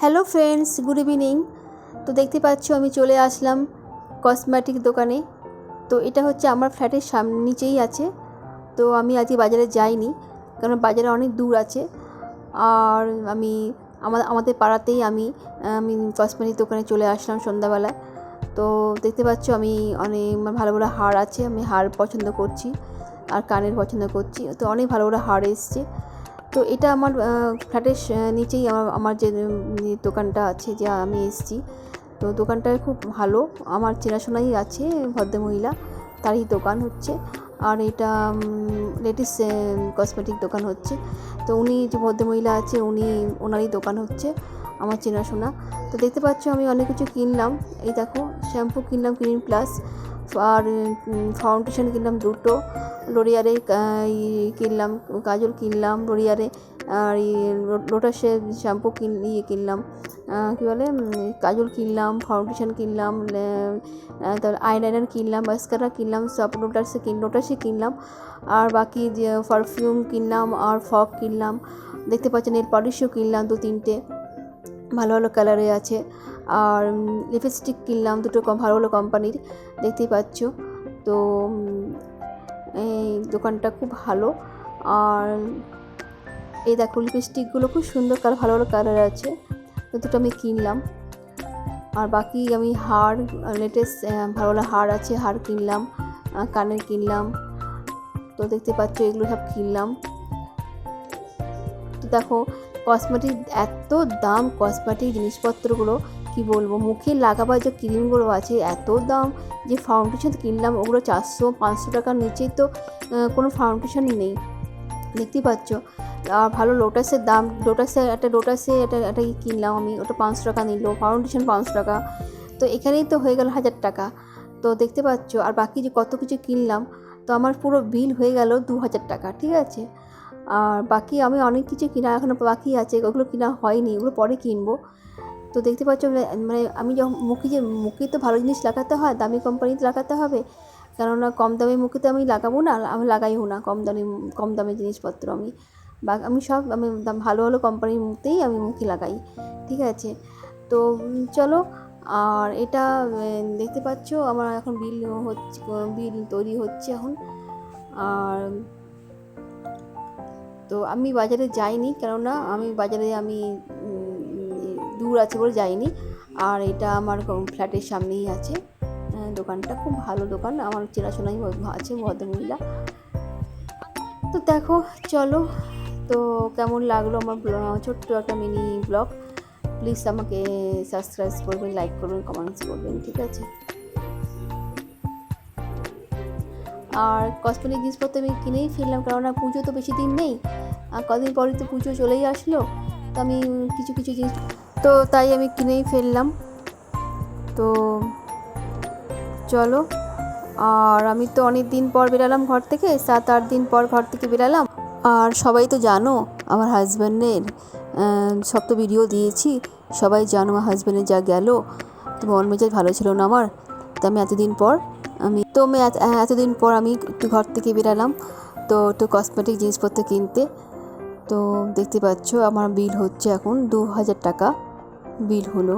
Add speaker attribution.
Speaker 1: Hello friends, good evening. তো দেখতে পাচ্ছ আমি চলে আসলাম কসমেটিক দোকানে। তো এটা হচ্ছে আমার ফ্ল্যাটের নিচেই আছে। তো আমি আজকে বাজারে যাইনি, কারণ বাজারে অনেক দূর আছে। আর আমি আমাদের পাড়াতেই আমি কসমেটিক দোকানে চলে আসলাম সন্ধ্যাবেলায়। তো দেখতে পাচ্ছ আমি অনেক ভালো ভালো হার আছে, আমি হার পছন্দ করছি আর কানের পছন্দ করছি। তো অনেক ভালো ভালো হার এসছে। তো এটা আমার ফ্ল্যাটের নিচেই আমার যে দোকানটা আছে, যে আমি এসেছি। তো দোকানটা খুব ভালো, আমার চেনাশোনাই আছে, ভদ্রমহিলা তারই দোকান হচ্ছে। আর এটা লেডিস কসমেটিক দোকান হচ্ছে। তো উনি যে ভদ্রমহিলা আছে ওনারই দোকান হচ্ছে, আমার চেনাশোনা। তো দেখতে পাচ্ছ আমি অনেক কিছু কিনলাম। এই দেখো, শ্যাম্পু কিনলাম ক্লিনিক প্লাস, আর ফাউন্ডেশন কিনলাম দুটো, লরিয়ারের কিনলাম, কাজল কিনলাম লরিয়ারে, আর লোটাসের শ্যাম্পু কিনলাম, কী বলে, কাজল কিনলাম, ফাউন্ডেশন কিনলাম, তারপর আইলাইনার কিনলাম, মাস্কারা কিনলাম, সব লোটাসে কিনলাম। আর বাকি যে পারফিউম কিনলাম আর ফগ কিনলাম। দেখতে পাচ্ছেন নেল পলিশও কিনলাম 2-3টে, ভালো ভালো কালারে আছে। আর লিপস্টিক কিনলাম দুটো ভালো ভালো কোম্পানির, দেখতেই পাচ্ছ। তো এই দোকানটা খুব ভালো। আর এই দেখো, লিপস্টিকগুলো খুব সুন্দর ভালো ভালো কালার আছে। তো দুটো আমি কিনলাম। আর বাকি আমি হার, লেটেস্ট ভালো ভালো হার আছে, হার কিনলাম, কানের কিনলাম। তো দেখতে পাচ্ছ এগুলো সব কিনলাম। তো দেখো, কসমেটিক এত দাম, কসমেটিক জিনিসপত্রগুলো কি বলবো। মুখে লাগাবার যে ক্রিমগুলো আছে এত দাম, যে ফাউন্ডেশন কিনলাম ওগুলো 400-500 টাকার নিচেই তো কোনো ফাউন্ডেশন নেই, দেখতেই পাচ্ছ। আর ভালো লোটাসের দাম, লোটাসে একটা কিনলাম আমি, ওটা 500 টাকা নিল, ফাউন্ডেশন 500 টাকা। তো এখানেই তো হয়ে গেল 1000 টাকা। তো দেখতে পাচ্ছ, আর বাকি যে কত কিছু কিনলাম, তো আমার পুরো বিল হয়ে গেল 2000 টাকা, ঠিক আছে। আর বাকি আমি অনেক কিছু কিনা এখনও বাকি আছে, ওগুলো কিনা হয়নি, ওগুলো পরে কিনবো। তো দেখতে পাচ্ছ, মানে আমি যখন মুখে তো ভালো জিনিস লাগাতে হয়, দামি কোম্পানিতে লাগাতে হবে, কেননা কম দামি মুখে তো আমি লাগাবো না, আমি লাগাইও না কম দামি জিনিসপত্র। আমি সব ভালো ভালো কোম্পানির মুখেই আমি মুখে লাগাই, ঠিক আছে। তো চলো, আর এটা দেখতে পাচ্ছ আমার এখন বিল তৈরি হচ্ছে এখন। আর তো আমি বাজারে যাইনি, কেননা বাজারে দূর আছে বলে যাইনি। আর এটা আমার ফ্ল্যাটের সামনেই আছে দোকানটা, খুব ভালো দোকান, আমার চেনাশোনাই আছে ভদ্রমহিলা। তো দেখো, চলো, তো কেমন লাগলো আমার ছোট্ট একটা মিনি ব্লগ। প্লিজ আমাকে সাবস্ক্রাইব করবেন, লাইক করবেন, কমেন্টস করবেন, ঠিক আছে। আর কসমেটিক জিনিসপত্র আমি কিনেই ফেললাম, কেননা পুজো তো বেশি দিন নেই, আর কদিন পরই তো পুজো চলেই আসলো। তো আমি কিছু কিছু জিনিস, তো তাই আমি কিনেই ফেললাম। তো চলো, আর আমি তো অনেক দিন পর বেরালাম ঘর থেকে, 7-8 দিন পর ঘর থেকে বেরালাম। আর সবাই তো জানো আমার হাজব্যান্ডের, সব তো ভিডিও দিয়েছি, সবাই জানো আমার হাজব্যান্ডের যা গেল। তো মন মেজাজ ভালো ছিল না আমার। তো আমি এতদিন পর আমি একটু ঘর থেকে বেরালাম, তো একটু কসমেটিক জিনিসপত্র কিনতে। তো দেখতে পাচ্ছ আমার বিল হচ্ছে এখন 2000 টাকা বিল হলো।